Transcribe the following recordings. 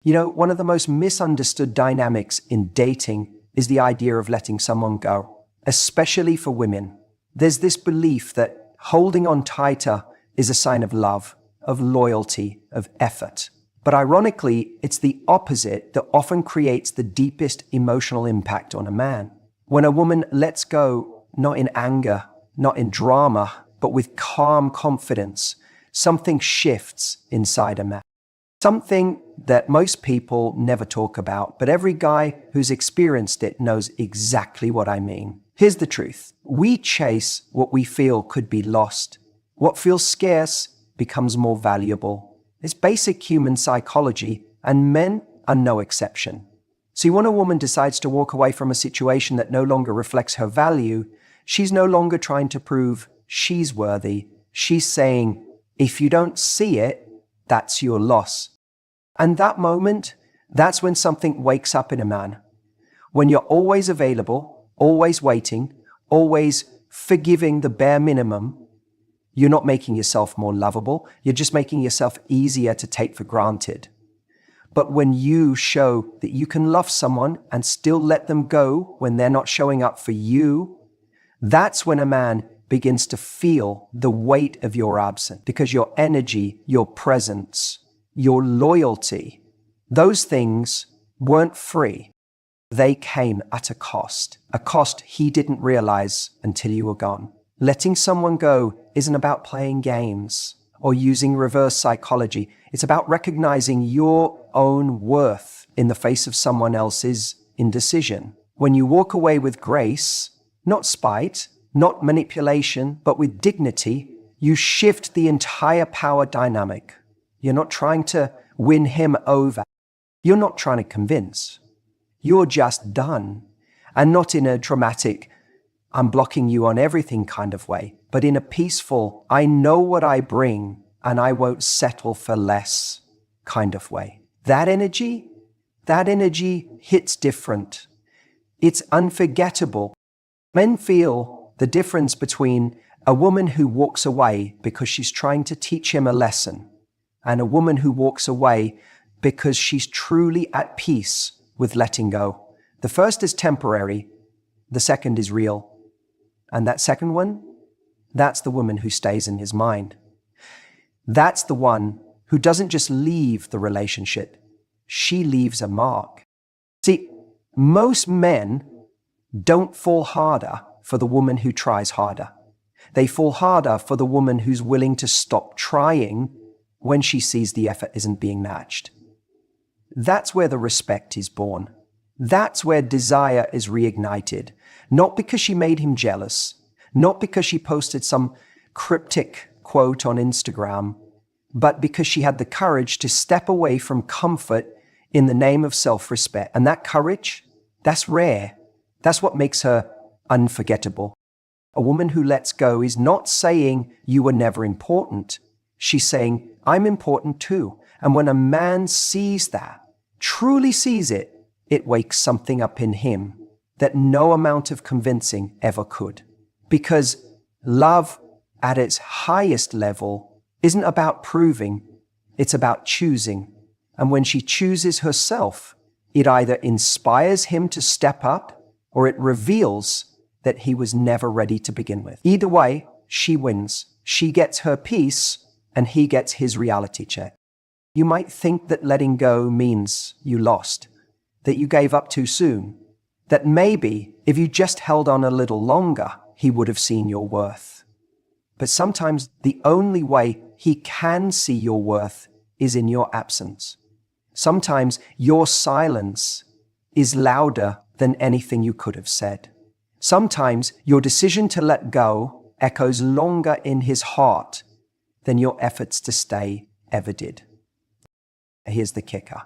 One of the most misunderstood dynamics in dating is the idea of letting someone go, especially for women. There's this belief that holding on tighter is a sign of love, of loyalty, of effort. But ironically, it's the opposite that often creates the deepest emotional impact on a man. When a woman lets go, not in anger, not in drama, but with calm confidence, something shifts inside a man. Something that most people never talk about, but every guy who's experienced it knows exactly what I mean. Here's the truth. We chase what we feel could be lost. What feels scarce becomes more valuable. It's basic human psychology, and men are no exception. See, when a woman decides to walk away from a situation that no longer reflects her value, she's no longer trying to prove she's worthy. She's saying, if you don't see it, that's your loss. And that moment, that's when something wakes up in a man. When you're always available, always waiting, always forgiving the bare minimum, you're not making yourself more lovable, you're just making yourself easier to take for granted. But when you show that you can love someone and still let them go when they're not showing up for you, that's when a man begins to feel the weight of your absence, because your energy, your presence, your loyalty, those things weren't free. They came at a cost he didn't realize until you were gone. Letting someone go isn't about playing games or using reverse psychology. It's about recognizing your own worth in the face of someone else's indecision. When you walk away with grace, not spite, not manipulation, but with dignity, you shift the entire power dynamic. You're not trying to win him over. You're not trying to convince. You're just done. And not in a dramatic, I'm blocking you on everything kind of way, but in a peaceful, I know what I bring and I won't settle for less kind of way. That energy hits different. It's unforgettable. Men feel the difference between a woman who walks away because she's trying to teach him a lesson and a woman who walks away because she's truly at peace with letting go. The first is temporary, the second is real. And that second one, that's the woman who stays in his mind. That's the one who doesn't just leave the relationship, she leaves a mark. See, most men don't fall harder for the woman who tries harder. They fall harder for the woman who's willing to stop trying when she sees the effort isn't being matched. That's where the respect is born. That's where desire is reignited. Not because she made him jealous, not because she posted some cryptic quote on Instagram, but because she had the courage to step away from comfort in the name of self-respect. And that courage, that's rare. That's what makes her unforgettable. A woman who lets go is not saying you were never important. She's saying, I'm important too. And when a man sees that, truly sees it, it wakes something up in him that no amount of convincing ever could. Because love at its highest level isn't about proving, it's about choosing. And when she chooses herself, it either inspires him to step up or it reveals that he was never ready to begin with. Either way, she wins. She gets her peace and he gets his reality check. You might think that letting go means you lost, that you gave up too soon, that maybe if you just held on a little longer, he would have seen your worth. But sometimes the only way he can see your worth is in your absence. Sometimes your silence is louder than anything you could have said. Sometimes your decision to let go echoes longer in his heart than your efforts to stay ever did. Here's the kicker.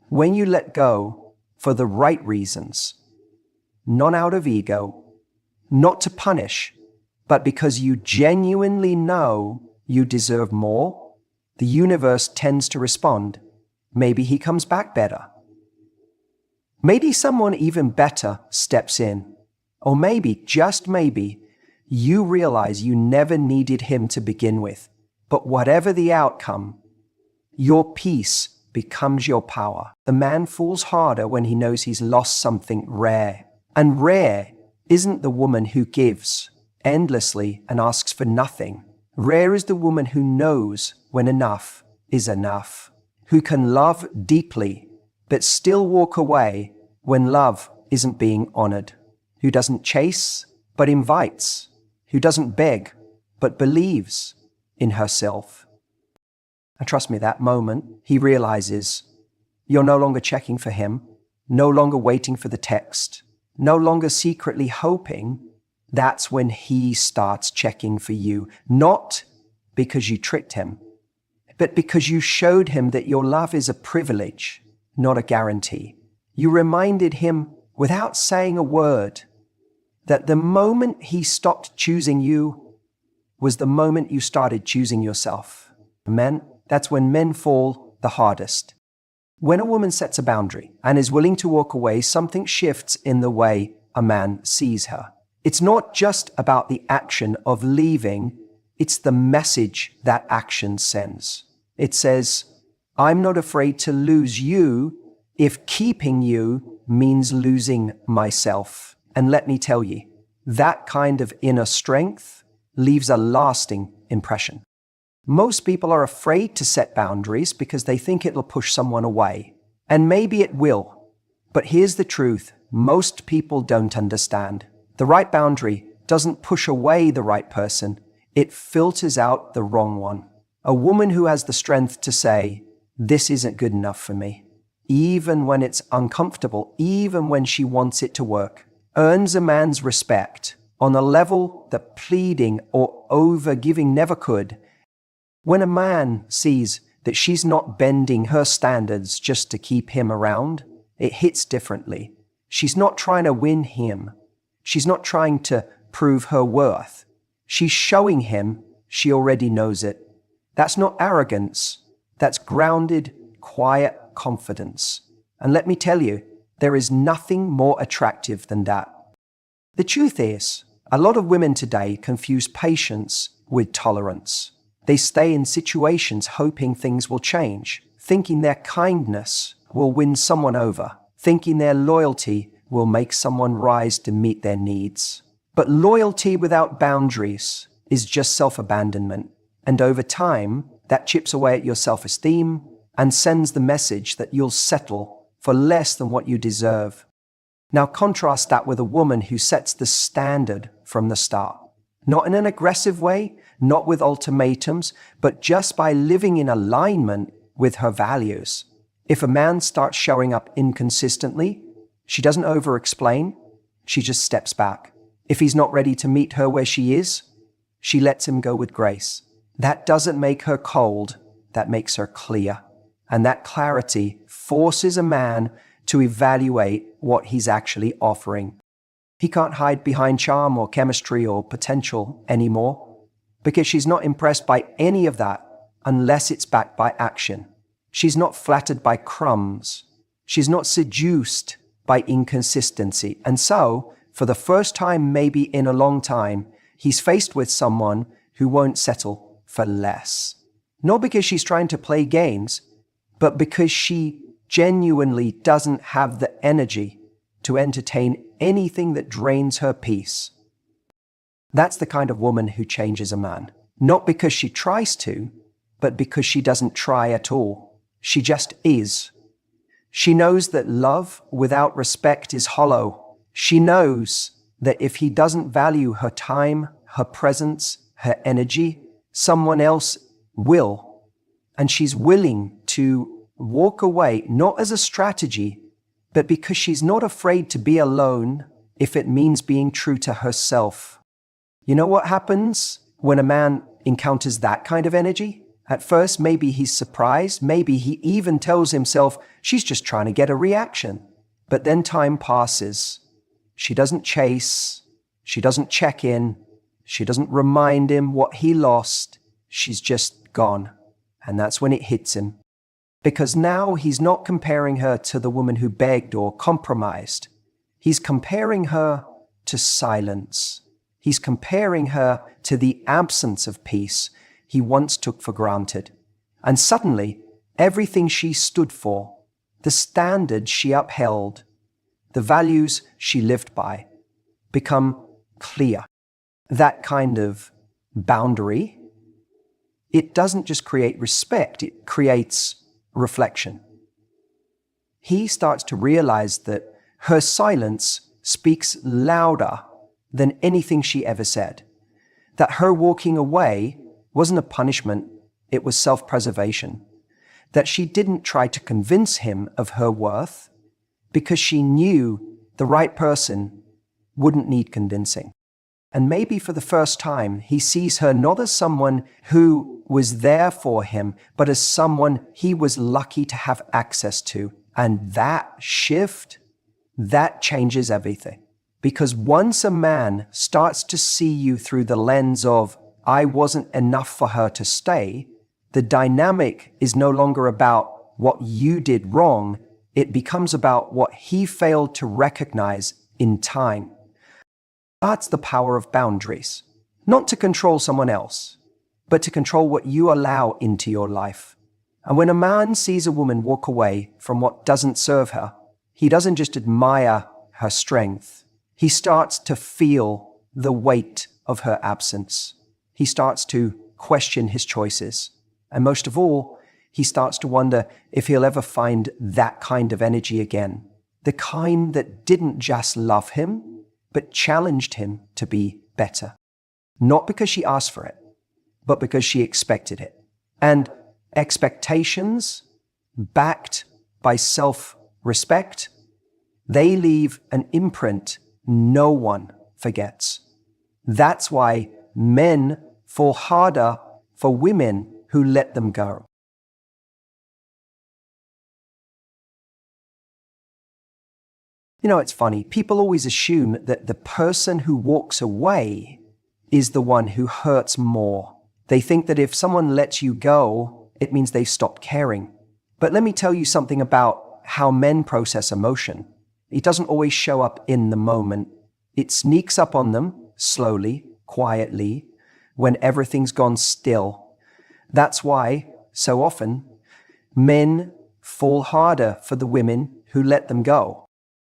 When you let go for the right reasons, not out of ego, not to punish, but because you genuinely know you deserve more, the universe tends to respond. Maybe he comes back better. Maybe someone even better steps in. Or maybe, just maybe, you realize you never needed him to begin with. But whatever the outcome, your peace becomes your power. The man falls harder when he knows he's lost something rare. And rare isn't the woman who gives endlessly and asks for nothing. Rare is the woman who knows when enough is enough, who can love deeply but still walk away when love isn't being honored, who doesn't chase but invites, who doesn't beg but believes in herself. And trust me, that moment he realizes you're no longer checking for him, no longer waiting for the text, no longer secretly hoping. That's when he starts checking for you, not because you tricked him, but because you showed him that your love is a privilege, not a guarantee. You reminded him without saying a word that the moment he stopped choosing you was the moment you started choosing yourself. Men, that's when men fall the hardest. When a woman sets a boundary and is willing to walk away, something shifts in the way a man sees her. It's not just about the action of leaving, it's the message that action sends. It says, I'm not afraid to lose you if keeping you means losing myself. And let me tell you, that kind of inner strength leaves a lasting impression. Most people are afraid to set boundaries because they think it'll push someone away. And maybe it will. But here's the truth. Most people don't understand. The right boundary doesn't push away the right person. It filters out the wrong one. A woman who has the strength to say, this isn't good enough for me, even when it's uncomfortable, even when she wants it to work, earns a man's respect on a level that pleading or over-giving never could. When a man sees that she's not bending her standards just to keep him around, it hits differently. She's not trying to win him. She's not trying to prove her worth. She's showing him she already knows it. That's not arrogance. That's grounded, quiet confidence. And let me tell you, there is nothing more attractive than that. The truth is, a lot of women today confuse patience with tolerance. They stay in situations hoping things will change, thinking their kindness will win someone over, thinking their loyalty will make someone rise to meet their needs. But loyalty without boundaries is just self-abandonment. And over time, that chips away at your self-esteem and sends the message that you'll settle for less than what you deserve. Now contrast that with a woman who sets the standard from the start. Not in an aggressive way, not with ultimatums, but just by living in alignment with her values. If a man starts showing up inconsistently, she doesn't over-explain, she just steps back. If he's not ready to meet her where she is, she lets him go with grace. That doesn't make her cold, that makes her clear. And that clarity forces a man to evaluate what he's actually offering. He can't hide behind charm or chemistry or potential anymore, because she's not impressed by any of that unless it's backed by action. She's not flattered by crumbs. She's not seduced by inconsistency. And so, for the first time maybe in a long time, he's faced with someone who won't settle for less. Not because she's trying to play games, but because she genuinely doesn't have the energy to entertain anything that drains her peace. That's the kind of woman who changes a man. Not because she tries to, but because she doesn't try at all. She just is. She knows that love without respect is hollow. She knows that if he doesn't value her time, her presence, her energy, someone else will. And she's willing to walk away, not as a strategy, but because she's not afraid to be alone if it means being true to herself. You know what happens when a man encounters that kind of energy? At first, maybe he's surprised. Maybe he even tells himself, she's just trying to get a reaction. But then time passes. She doesn't chase. She doesn't check in. She doesn't remind him what he lost. She's just gone. And that's when it hits him. Because now he's not comparing her to the woman who begged or compromised. He's comparing her to silence. He's comparing her to the absence of peace he once took for granted. And suddenly, Everything she stood for, the standards she upheld, the values she lived by, become clear. That kind of boundary, it doesn't just create respect, it creates reflection. He starts to realize that her silence speaks louder than anything she ever said. That her walking away wasn't a punishment, it was self-preservation. That she didn't try to convince him of her worth because she knew the right person wouldn't need convincing. And maybe for the first time, he sees her not as someone who was there for him, but as someone he was lucky to have access to. And that shift, that changes everything. Because once a man starts to see you through the lens of, I wasn't enough for her to stay, the dynamic is no longer about what you did wrong, it becomes about what he failed to recognize in time. That's the power of boundaries. Not to control someone else, but to control what you allow into your life. And when a man sees a woman walk away from what doesn't serve her, he doesn't just admire her strength. He starts to feel the weight of her absence. He starts to question his choices. And most of all, he starts to wonder if he'll ever find that kind of energy again. The kind that didn't just love him, but challenged him to be better. Not because she asked for it, but because she expected it. And expectations, backed by self-respect, they leave an imprint no one forgets. That's why men fall harder for women who let them go. You know, it's funny. People always assume that the person who walks away is the one who hurts more. They think that if someone lets you go, it means they've stopped caring. But let me tell you something about how men process emotion. It doesn't always show up in the moment. It sneaks up on them slowly, quietly, when everything's gone still. That's why, so often, men fall harder for the women who let them go.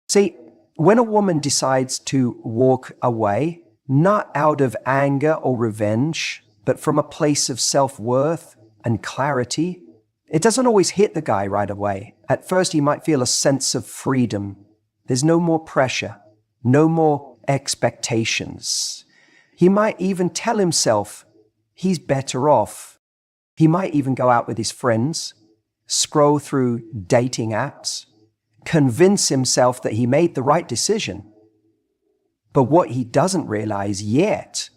See, when a woman decides to walk away, not out of anger or revenge, but from a place of self-worth and clarity, it doesn't always hit the guy right away. At first, he might feel a sense of freedom. There's no more pressure, no more expectations. He might even tell himself he's better off. He might even go out with his friends, scroll through dating apps, convince himself that he made the right decision. But what he doesn't realize yet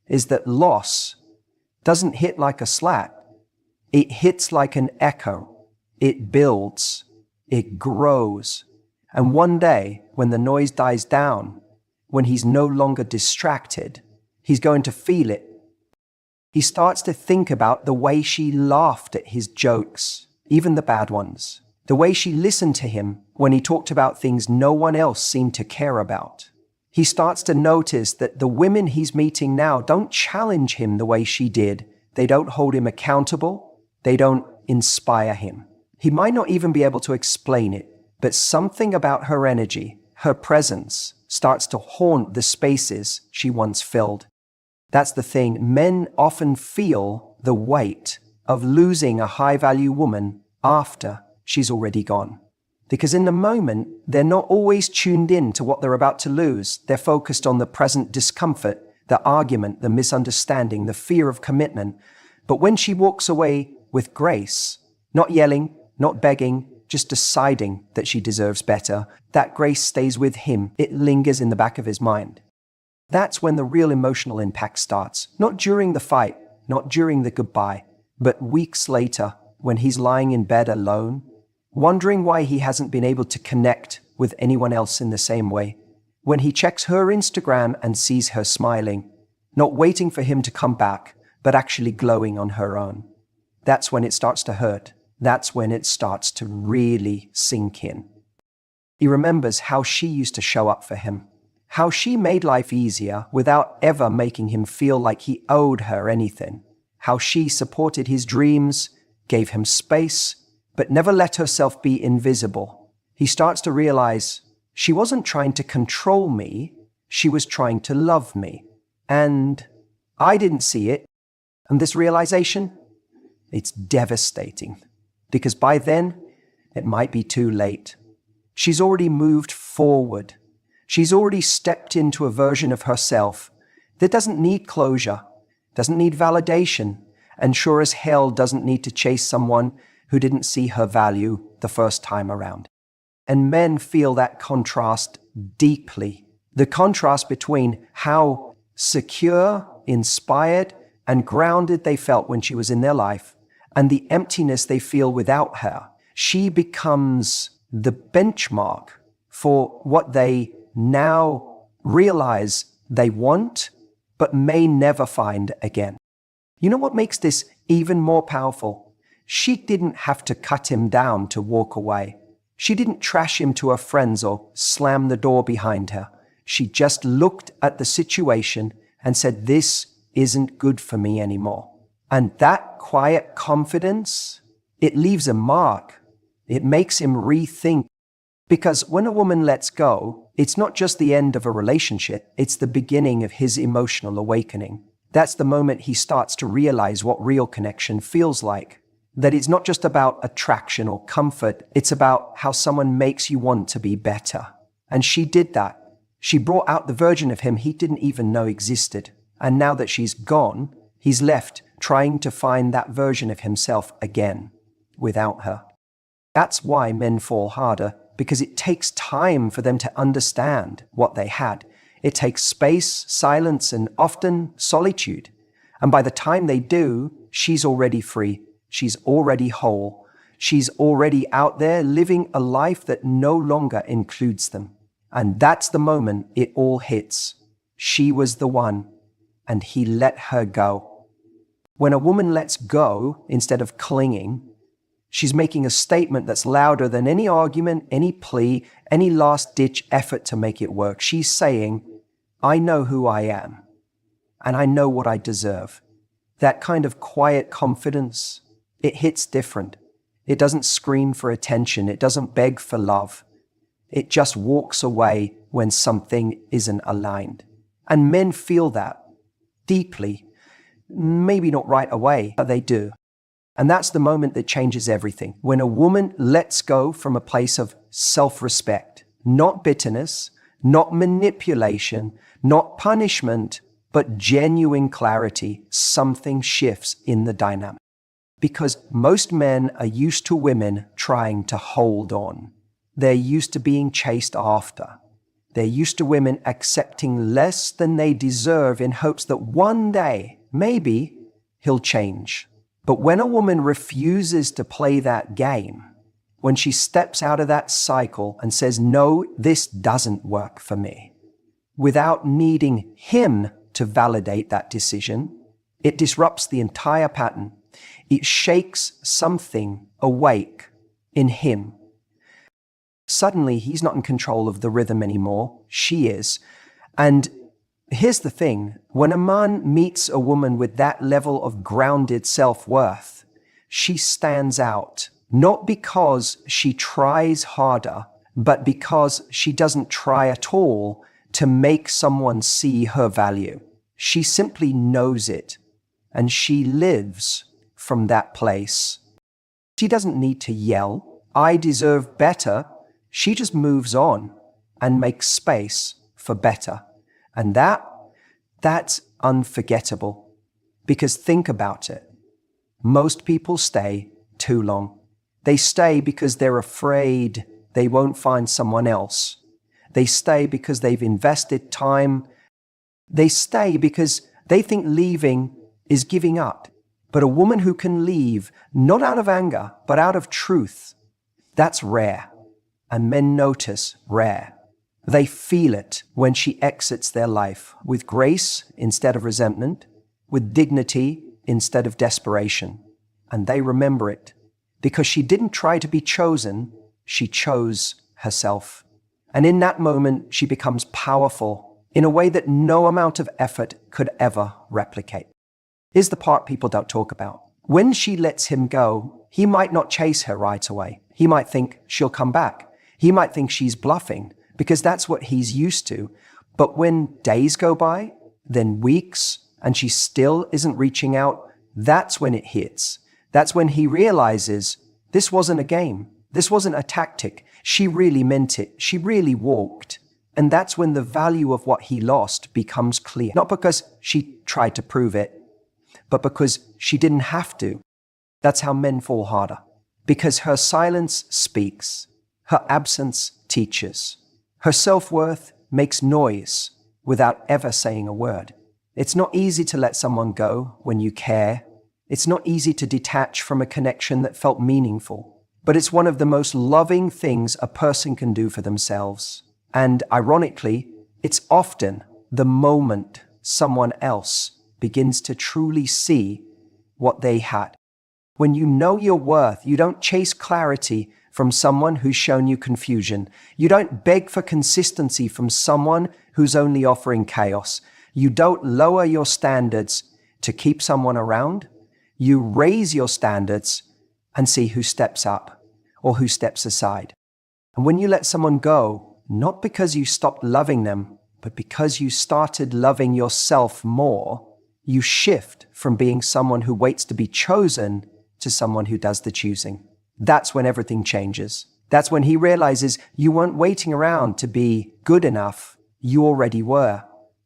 is that loss doesn't hit like a slap. It hits like an echo. It builds. It grows. And one day, when the noise dies down, when he's no longer distracted, he's going to feel it. He starts to think about the way she laughed at his jokes, even the bad ones. The way she listened to him when he talked about things no one else seemed to care about. He starts to notice that the women he's meeting now don't challenge him the way she did. They don't hold him accountable. They don't inspire him. He might not even be able to explain it, but something about her energy, her presence, starts to haunt the spaces she once filled. That's the thing. Men often feel the weight of losing a high-value woman after she's already gone. Because in the moment, they're not always tuned in to what they're about to lose. They're focused on the present discomfort, the argument, the misunderstanding, the fear of commitment. But when she walks away with grace, not yelling, not begging, just deciding that she deserves better, that grace stays with him. It lingers in the back of his mind. That's when the real emotional impact starts. Not during the fight, not during the goodbye, but weeks later, when he's lying in bed alone, wondering why he hasn't been able to connect with anyone else in the same way. When he checks her Instagram and sees her smiling, not waiting for him to come back, but actually glowing on her own. That's when it starts to hurt. That's when it starts to really sink in. He remembers how she used to show up for him, how she made life easier without ever making him feel like he owed her anything, how she supported his dreams, gave him space, but never let herself be invisible. He starts to realize she wasn't trying to control me, she was trying to love me. And I didn't see it. And this realization, it's devastating. Because by then, it might be too late. She's already moved forward. She's already stepped into a version of herself that doesn't need closure, doesn't need validation, and sure as hell doesn't need to chase someone who didn't see her value the first time around. And men feel that contrast deeply. The contrast between how secure, inspired, and grounded they felt when she was in their life, and the emptiness they feel without her. She becomes the benchmark for what they now realize they want, but may never find again. You know what makes this even more powerful? She didn't have to cut him down to walk away. She didn't trash him to her friends or slam the door behind her. She just looked at the situation and said, "This isn't good for me anymore." And that quiet confidence, it leaves a mark. It makes him rethink. Because when a woman lets go, it's not just the end of a relationship, it's the beginning of his emotional awakening. That's the moment he starts to realize what real connection feels like. That it's not just about attraction or comfort, it's about how someone makes you want to be better. And she did that. She brought out the version of him he didn't even know existed. And now that she's gone, he's left trying to find that version of himself again, without her. That's why men fall harder, because it takes time for them to understand what they had. It takes space, silence, and often solitude. And by the time they do, she's already free. She's already whole. She's already out there living a life that no longer includes them. And that's the moment it all hits. She was the one, and he let her go. When a woman lets go instead of clinging, she's making a statement that's louder than any argument, any plea, any last-ditch effort to make it work. She's saying, "I know who I am, and I know what I deserve." That kind of quiet confidence, it hits different. It doesn't scream for attention. It doesn't beg for love. It just walks away when something isn't aligned. And men feel that deeply. Maybe not right away, but they do. And that's the moment that changes everything. When a woman lets go from a place of self-respect, not bitterness, not manipulation, not punishment, but genuine clarity, something shifts in the dynamic. Because most men are used to women trying to hold on. They're used to being chased after. They're used to women accepting less than they deserve in hopes that one day, maybe, he'll change. But when a woman refuses to play that game, when she steps out of that cycle and says, "No, this doesn't work for me," without needing him to validate that decision, it disrupts the entire pattern. It shakes something awake in him. Suddenly, he's not in control of the rhythm anymore. She is. And here's the thing. When a man meets a woman with that level of grounded self-worth, she stands out, not because she tries harder, but because she doesn't try at all to make someone see her value. She simply knows it, and she lives from that place. She doesn't need to yell, "I deserve better." She just moves on and makes space for better. And that's unforgettable. Because think about it. Most people stay too long. They stay because they're afraid they won't find someone else. They stay because they've invested time. They stay because they think leaving is giving up. But a woman who can leave, not out of anger, but out of truth, that's rare. And men notice rare. They feel it when she exits their life with grace instead of resentment, with dignity instead of desperation. And they remember it because she didn't try to be chosen, she chose herself. And in that moment, she becomes powerful in a way that no amount of effort could ever replicate. Here's the part people don't talk about. When she lets him go, he might not chase her right away. He might think she'll come back. He might think she's bluffing because that's what he's used to. But when days go by, then weeks, and she still isn't reaching out, that's when it hits. That's when he realizes this wasn't a game. This wasn't a tactic. She really meant it. She really walked. And that's when the value of what he lost becomes clear. Not because she tried to prove it, but because she didn't have to. That's how men fall harder. Because her silence speaks. Her absence teaches. Her self-worth makes noise without ever saying a word. It's not easy to let someone go when you care. It's not easy to detach from a connection that felt meaningful. But it's one of the most loving things a person can do for themselves. And ironically, it's often the moment someone else begins to truly see what they had. When you know your worth, you don't chase clarity from someone who's shown you confusion. You don't beg for consistency from someone who's only offering chaos. You don't lower your standards to keep someone around. You raise your standards and see who steps up or who steps aside. And when you let someone go, not because you stopped loving them, but because you started loving yourself more, you shift from being someone who waits to be chosen to someone who does the choosing. That's when everything changes. That's when he realizes you weren't waiting around to be good enough. You already were.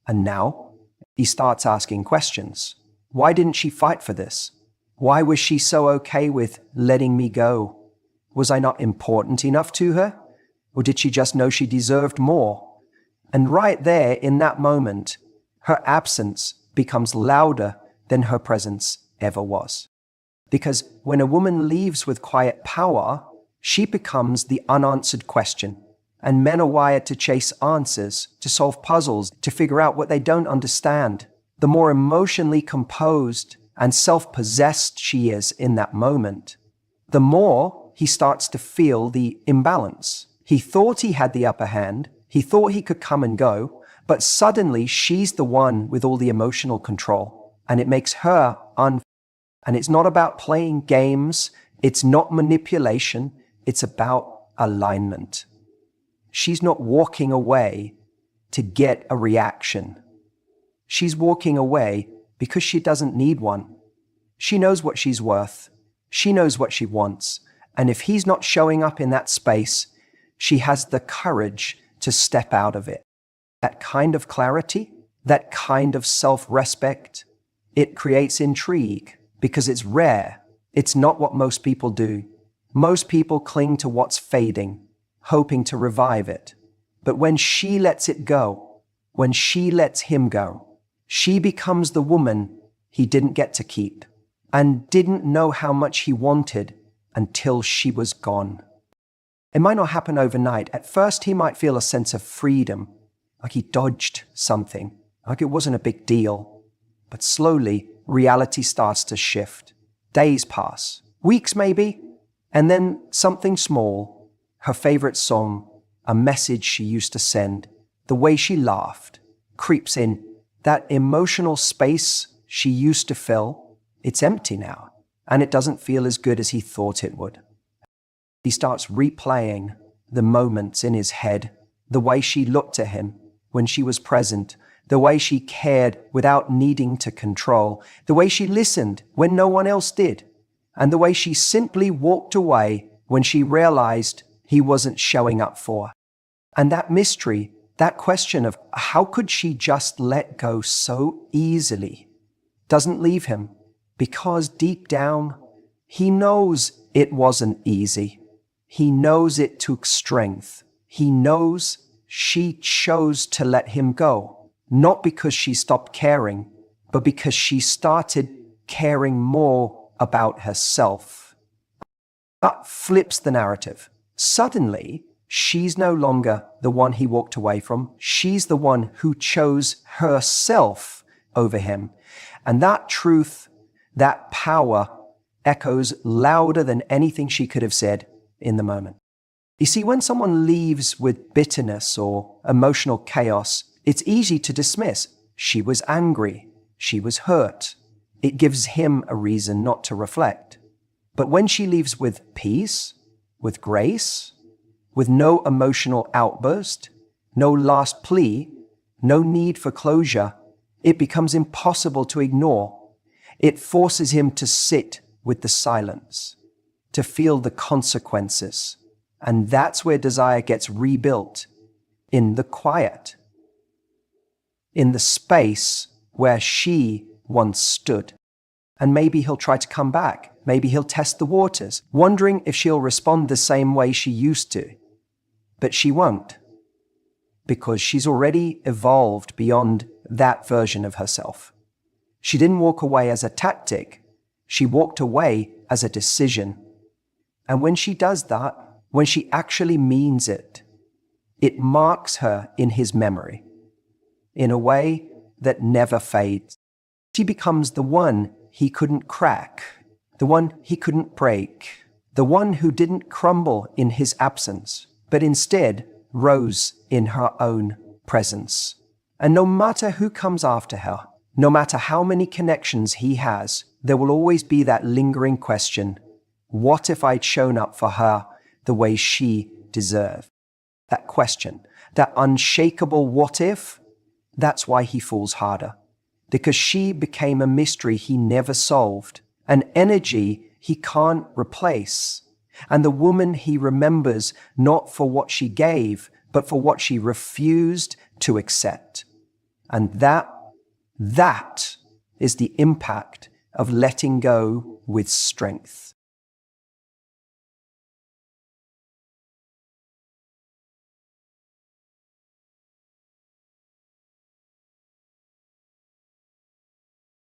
And now he starts asking questions. Why didn't she fight for this? Why was she so okay with letting me go? Was I not important enough to her? Or did she just know she deserved more? And right there in that moment, her absence becomes louder than her presence ever was. Because when a woman leaves with quiet power, she becomes the unanswered question. And men are wired to chase answers, to solve puzzles, to figure out what they don't understand. The more emotionally composed and self-possessed she is in that moment, the more he starts to feel the imbalance. He thought he had the upper hand. He thought he could come and go, but suddenly she's the one with all the emotional control. And it makes her unfair. And it's not about playing games. It's not manipulation. It's about alignment. She's not walking away to get a reaction. She's walking away because she doesn't need one. She knows what she's worth. She knows what she wants. And if he's not showing up in that space, she has the courage to step out of it. That kind of clarity, that kind of self-respect, it creates intrigue because it's rare. It's not what most people do. Most people cling to what's fading, hoping to revive it. But when she lets it go, when she lets him go, she becomes the woman he didn't get to keep and didn't know how much he wanted until she was gone. It might not happen overnight. At first, he might feel a sense of freedom, like he dodged something, like it wasn't a big deal. But slowly, reality starts to shift. Days pass, weeks maybe, and then something small, her favorite song, a message she used to send, the way she laughed, creeps in. That emotional space she used to fill, it's empty now, and it doesn't feel as good as he thought it would. He starts replaying the moments in his head, the way she looked at him when she was present, the way she cared without needing to control, the way she listened when no one else did, and the way she simply walked away when she realized he wasn't showing up for her. And that mystery, that question of how could she just let go so easily, doesn't leave him, because deep down, he knows it wasn't easy. He knows it took strength. He knows she chose to let him go, not because she stopped caring, but because she started caring more about herself. That flips the narrative. Suddenly, she's no longer the one he walked away from. She's the one who chose herself over him. And that truth, that power, echoes louder than anything she could have said in the moment. You see, when someone leaves with bitterness or emotional chaos, it's easy to dismiss. She was angry. She was hurt. It gives him a reason not to reflect. But when she leaves with peace, with grace, with no emotional outburst, no last plea, no need for closure, it becomes impossible to ignore. It forces him to sit with the silence, to feel the consequences. And that's where desire gets rebuilt, in the quiet, in the space where she once stood. And maybe he'll try to come back. Maybe he'll test the waters, wondering if she'll respond the same way she used to. But she won't, because she's already evolved beyond that version of herself. She didn't walk away as a tactic. She walked away as a decision. And when she does that, when she actually means it, it marks her in his memory in a way that never fades. She becomes the one he couldn't crack, the one he couldn't break, the one who didn't crumble in his absence, but instead rose in her own presence. And no matter who comes after her, no matter how many connections he has, there will always be that lingering question, what if I'd shown up for her the way she deserved? That question, that unshakable what if, that's why he falls harder. Because she became a mystery he never solved, an energy he can't replace, and the woman he remembers not for what she gave, but for what she refused to accept. And that is the impact of letting go with strength.